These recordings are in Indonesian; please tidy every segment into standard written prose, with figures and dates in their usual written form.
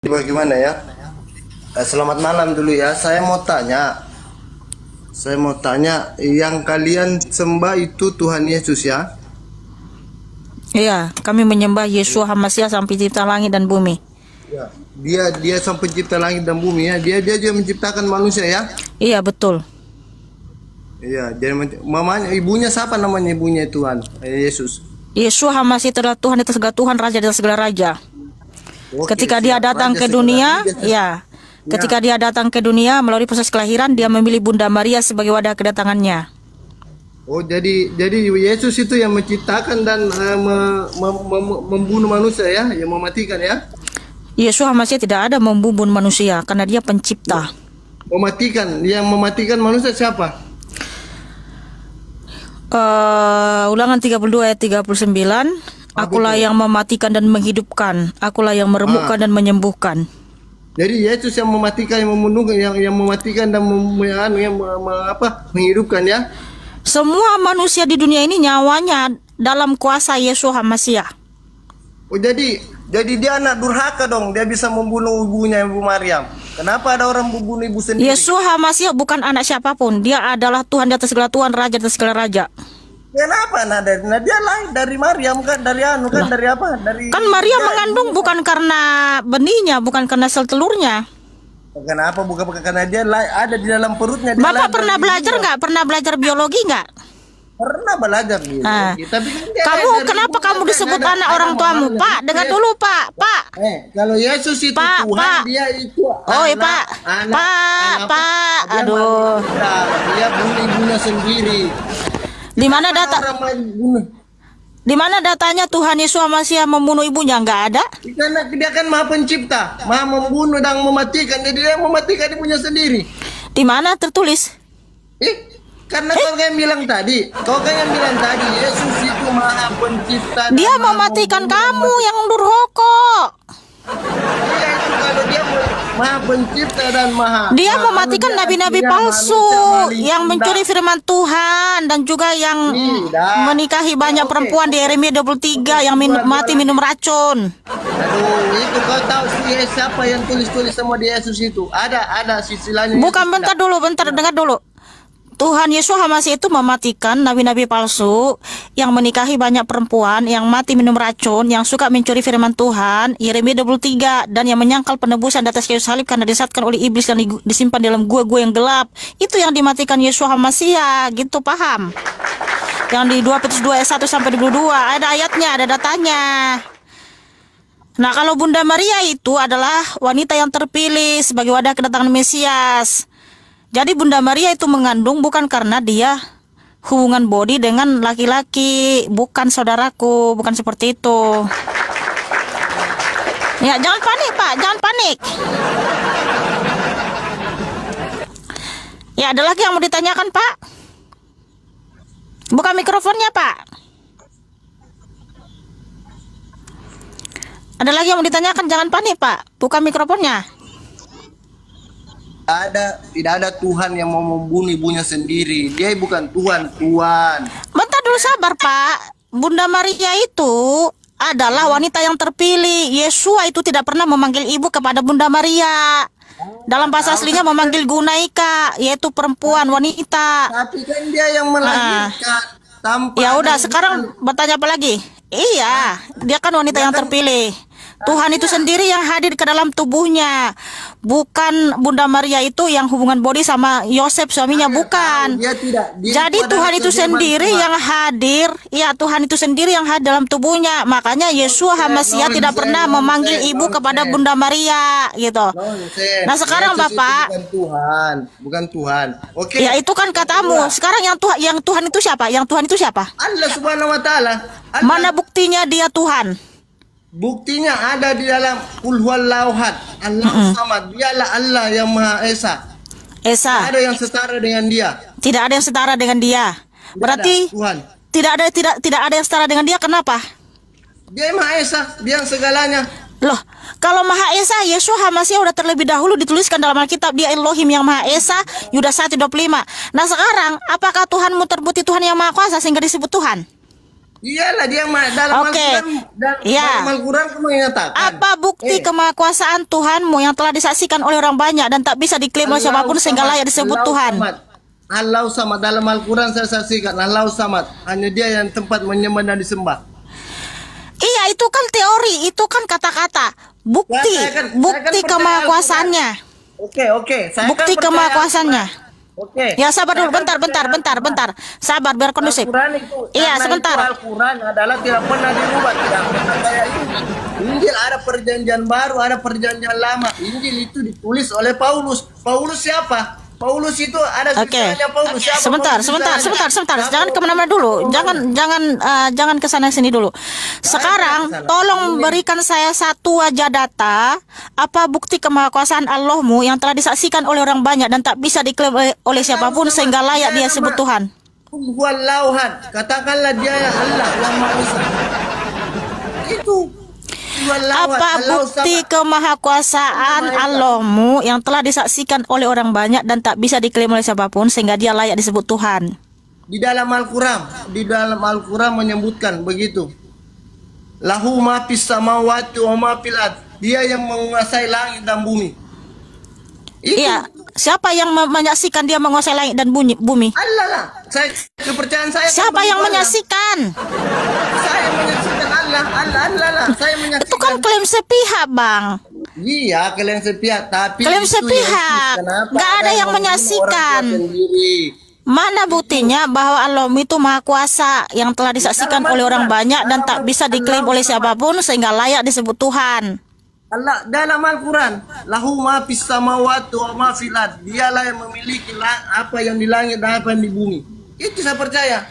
Bagaimana ya? Selamat malam dulu ya. Saya mau tanya, yang kalian sembah itu Tuhan Yesus ya? Iya, kami menyembah Yeshua HaMashiach sang pencipta langit dan bumi. Ya. Dia sang pencipta langit dan bumi ya. Dia juga menciptakan manusia ya? Iya, betul. Iya, jadi mamanya, ibunya siapa namanya ibunya Tuhan Yesus? Yeshua HaMashiach adalah Tuhan atas segala Tuhan, Raja atas segala raja. Oke, Ketika dia siap. datang Raja ke segala dunia, raja. ya. Ketika dia datang ke dunia melalui proses kelahiran, dia memilih Bunda Maria sebagai wadah kedatangannya. Oh, jadi Yesus itu yang menciptakan dan membunuh manusia ya, yang mematikan ya? Yeshua HaMashiach tidak ada membunuh manusia karena dia pencipta. Yang mematikan manusia siapa? Ulangan 32 ayat 39. Akulah yang mematikan dan menghidupkan. Akulah yang meremukkan dan menyembuhkan. Jadi Yesus yang mematikan, yang membunuh, yang mematikan dan menghidupkan ya? Semua manusia di dunia ini nyawanya dalam kuasa Yeshua HaMashiach. Oh, jadi dia anak durhaka dong. Dia bisa membunuh ibunya, Ibu Maryam. Kenapa ada orang membunuh ibu sendiri? Yeshua HaMashiach bukan anak siapapun. Dia adalah Tuhan di atas segala Tuhan, Raja di atas segala raja. Kenapa? Nah, dia lahir dari Maryam kan, dari dari apa? Kan Maria mengandung bukan karena benihnya, bukan karena sel telurnya. Kenapa? Bukan karena dia ada di dalam perutnya. Bapak pernah belajar nggak? Pernah belajar biologi nggak? Pernah belajar biologi. Tapi kan kenapa kamu disebut anak orang tuamu? Pak, dengar dulu Pak. Kalau Yesus itu Pak, Tuhan, Pak. dia itu Pak. Pak. Aduh. Dia bunuh ibunya sendiri. Di mana datanya Tuhan Yesus HaMashiach membunuh ibunya? Nggak ada. Karena dia kan Maha Pencipta, Maha membunuh dan mematikan. Jadi dia mematikan ibunya sendiri. Di mana tertulis? Karena kau yang bilang tadi, Yesus itu Maha Pencipta. Dia mematikan kamu yang durhaka. Iya, itu kalau dia Maha Pencipta dan Maha. Dia mematikan nabi-nabi palsu yang mencuri firman Tuhan dan juga yang menikahi banyak perempuan di Yeremia 23 yang mati minum racun. Aduh, itu kau tahu siapa yang tulis sama di Yesus itu? Ada sisi lain. Bukan, bentar, dengar dulu. Tuhan Yesus HaMashiach itu mematikan nabi-nabi palsu yang menikahi banyak perempuan, yang mati minum racun, yang suka mencuri firman Tuhan, Yeremia 23, dan yang menyangkal penebusan di atas kayu salib karena disesatkan oleh iblis dan disimpan dalam gua-gua yang gelap. Itu yang dimatikan Yesus HaMashiach, gitu, paham? Yang di 2 Petrus 2 ayat 1 sampai 22, ada ayatnya, ada datanya. Nah, kalau Bunda Maria itu adalah wanita yang terpilih sebagai wadah kedatangan Mesias. Jadi Bunda Maria itu mengandung bukan karena dia hubungan body dengan laki-laki, bukan saudaraku, bukan seperti itu. Ya, jangan panik Pak, jangan panik. Ya, ada lagi yang mau ditanyakan Pak? Buka mikrofonnya Pak. Ada lagi yang mau ditanyakan, jangan panik Pak. Buka mikrofonnya. Tidak ada Tuhan yang mau membunuh ibunya sendiri. Dia bukan Tuhan. Bentar dulu, sabar Pak. Bunda Maria itu adalah wanita yang terpilih. Yeshua itu tidak pernah memanggil ibu kepada Bunda Maria. Dalam bahasa aslinya memanggil Gunaika, yaitu perempuan, wanita. Tapi kan dia yang melahirkan. Ya udah, sekarang bertanya apa lagi? Iya, dia kan wanita yang terpilih. Tuhan itu sendiri yang hadir ke dalam tubuhnya, bukan Bunda Maria itu yang hubungan body sama Yosef suaminya, bukan. Jadi Tuhan itu sendiri yang hadir, ya Tuhan itu sendiri yang hadir dalam tubuhnya. Makanya Yeshua HaMashiach tidak pernah memanggil ibu kepada Bunda Maria, gitu. Nah sekarang Bapak, bukan Tuhan. Oke. Ya itu kan katamu. Sekarang yang Tuhan itu siapa? Yang Tuhan itu siapa? Allah Subhanahu Wa Taala. Mana buktinya dia Tuhan? Buktinya ada di dalam Qul huwallahu ahad, Allahu samad. Dialah Allah yang Maha Esa. Tidak ada yang setara dengan dia. Tidak ada yang setara dengan dia. Berarti tidak ada yang setara dengan dia. Kenapa? Dia Maha Esa, dia yang segalanya. Loh, kalau Maha Esa, Yeshua HaMashiach udah terlebih dahulu dituliskan dalam Alkitab, dia Elohim yang Maha Esa, Yudas 1:25. Nah sekarang, apakah Tuhanmu terbukti Tuhan yang Maha Kuasa sehingga disebut Tuhan? Iyalah dia dalam Oke. Al-Quran, Iya. dalam Al-Quran kamu menyatakan. Apa bukti kemahakuasaan Tuhanmu yang telah disaksikan oleh orang banyak dan tak bisa diklaim oleh siapapun sehingga layak disebut Tuhan? Allah Samad dalam Al-Quran saya saksikan Allah Samad hanya dia yang tempat menyembah dan disembah. Iya, itu kan teori, itu kan kata-kata. Bukti, bukti kemahakuasaannya. Oke. Bukti kemahakuasaannya. Oke. Ya sabar dulu, bentar. Sabar biar kondusif. Al-Quran itu, Iya, karena sebentar. itu Al-Quran adalah tidak pernah dirubah, tidak pernah kayak ini. Injil ada perjanjian baru, ada perjanjian lama. Injil itu ditulis oleh Paulus. Paulus siapa? Paulus itu ada sisanya Paulus. Siapa Sebentar. Paulus sisanya? Jangan kemana-mana dulu. Jangan kesana sini dulu. Sekarang tolong berikan saya satu aja data. Apa bukti kemahakuasaan Allahmu yang telah disaksikan oleh orang banyak dan tak bisa diklaim oleh siapapun sehingga layak dia sebut Tuhan? Huwallahad. Katakanlah dia Allah yang Maha Esa. Itu. Apa bukti kemahakuasaan Allahmu yang telah disaksikan oleh orang banyak dan tak bisa diklaim oleh siapapun sehingga dia layak disebut Tuhan? Di dalam Al-Quran menyebutkan begitu. Lahu ma fis samawati wa ma fil ard. Dia yang menguasai langit dan bumi. Itu. Iya, siapa yang menyaksikan dia menguasai langit dan bumi? Allah lah. Kepercayaan saya. Siapa yang menyaksikan? Saya menyaksikan Allah lah. Saya menyaksikan. Itu kan klaim sepihak, Bang. Iya, klaim sepihak. Tapi Klaim itu sepihak. Nggak ada yang menyaksikan. Mana buktinya bahwa Allah itu maha kuasa yang telah disaksikan oleh orang banyak dan tak bisa diklaim oleh siapapun sehingga layak disebut Tuhan? Allah dalam Al-Quran, lahu ma fis samawati wa ma fil ard. Dialah yang memiliki apa yang di langit dan apa yang di bumi. Itu saya percaya.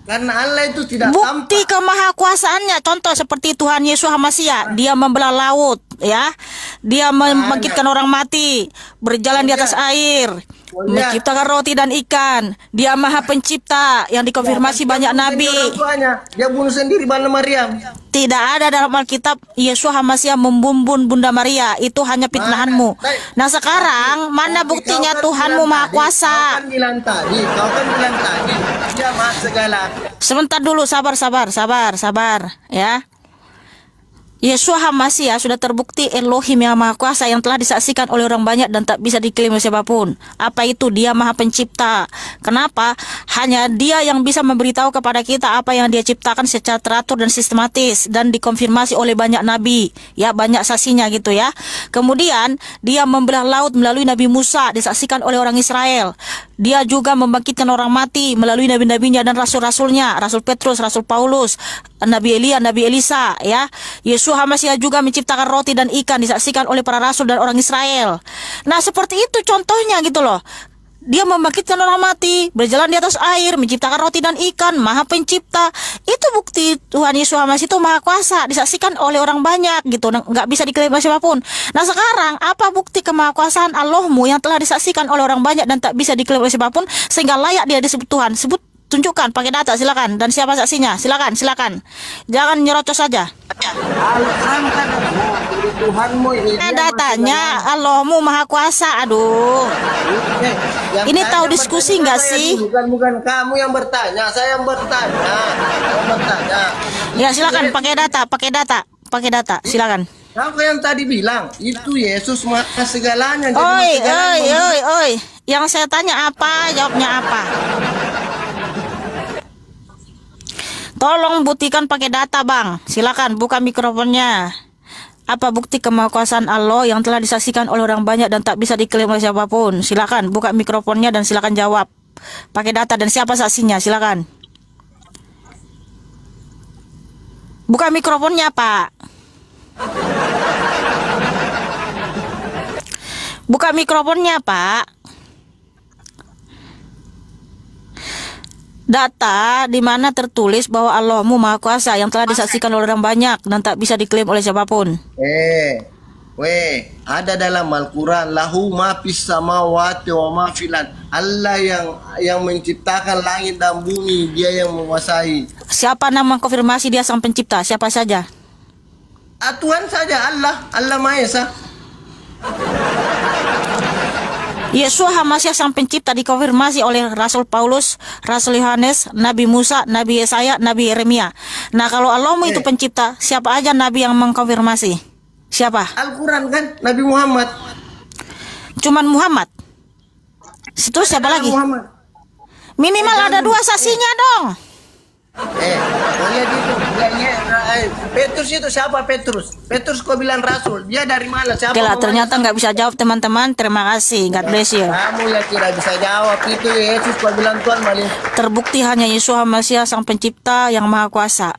Karena Allah itu tidak bukti kemahakuasaannya. Contoh seperti Tuhan Yesus Hamasiah, dia membelah laut, ya. Dia membangkitkan orang mati, berjalan di atas air, menciptakan roti dan ikan. Dia Maha Pencipta yang dikonfirmasi banyak nabi. Dia bunuh sendiri Bunda Maryam. Tidak ada dalam Alkitab Yesus Hamasiah membumbun Bunda Maria. Itu hanya fitnahanmu. Nah sekarang mana buktinya Tuhanmu Maha Kuasa? Kau kan bilang tadi dia Maha segala. Sebentar dulu, sabar ya. Yesus Hamasiah sudah terbukti Elohim yang Maha Kuasa yang telah disaksikan oleh orang banyak dan tak bisa diklaim oleh siapapun. Apa itu? Dia Maha Pencipta. Kenapa? Hanya dia yang bisa memberitahu kepada kita apa yang dia ciptakan secara teratur dan sistematis dan dikonfirmasi oleh banyak nabi, ya, banyak saksinya gitu ya. Kemudian dia membelah laut melalui Nabi Musa, disaksikan oleh orang Israel. Dia juga membangkitkan orang mati melalui nabi-nabinya dan rasul-rasulnya, Rasul Petrus, Rasul Paulus, Nabi Elia, Nabi Elisa, ya. Yesus Hamasiah juga menciptakan roti dan ikan, disaksikan oleh para rasul dan orang Israel. Nah, seperti itu contohnya gitu loh. Dia membangkitkan orang mati, berjalan di atas air, menciptakan roti dan ikan, Maha Pencipta. Itu bukti Tuhan Yesus Hamasiah itu Maha Kuasa, disaksikan oleh orang banyak gitu, nggak bisa diklaim oleh siapapun. Nah sekarang apa bukti kemahakuasaan Allahmu yang telah disaksikan oleh orang banyak dan tak bisa diklaim oleh siapapun sehingga layak dia disebut Tuhan? Tunjukkan pakai data, silakan. Dan siapa saksinya? Silakan. Jangan nyerocos saja. Tuhanmu datanya Allahmu Maha Kuasa. Aduh. Ini tahu diskusi nggak sih? Bukan kamu yang bertanya, saya yang bertanya. Ya silakan pakai data. Silakan. Kamu yang tadi bilang itu Yesus Maha segalanya. Oi. Yang saya tanya apa? Jawabnya apa? Tolong buktikan pakai data, Bang. Silakan buka mikrofonnya. Apa bukti kemahakuasaan Allah yang telah disaksikan oleh orang banyak dan tak bisa diklaim oleh siapapun? Silakan buka mikrofonnya dan silakan jawab. Pakai data dan siapa saksinya? Silakan. Buka mikrofonnya, Pak. Buka mikrofonnya, Pak. Data di mana tertulis bahwa Allahmu Maha Kuasa yang telah disaksikan oleh orang banyak dan tak bisa diklaim oleh siapapun. Ada dalam Al-Quran, lahu ma fis samawati wa ma fil ard. Allah yang menciptakan langit dan bumi, dia yang menguasai. Siapa nama konfirmasi dia sang pencipta? Siapa saja? Tuhan saja, Allah Maha Esa. Yesus Hamasiah sang pencipta dikonfirmasi oleh Rasul Paulus, Rasul Yohanes, Nabi Musa, Nabi Yesaya, Nabi Yeremia. Nah, kalau Allahmu itu pencipta, siapa aja nabi yang mengkonfirmasi? Siapa? Al-Quran kan, Nabi Muhammad. Cuman Muhammad. Terus siapa lagi? Muhammad. Minimal ada 2 saksinya dong. Lihat itu. Petrus itu siapa Petrus? Petrus kau bilang rasul. Dia dari mana? Siapa? Oke lah, ternyata nggak bisa jawab teman-teman. Terima kasih. God bless you. Kamu yang tidak bisa jawab itu Yesus kau bilang Tuhan maling. Terbukti hanya Yesus Hamasiah sang pencipta yang maha kuasa.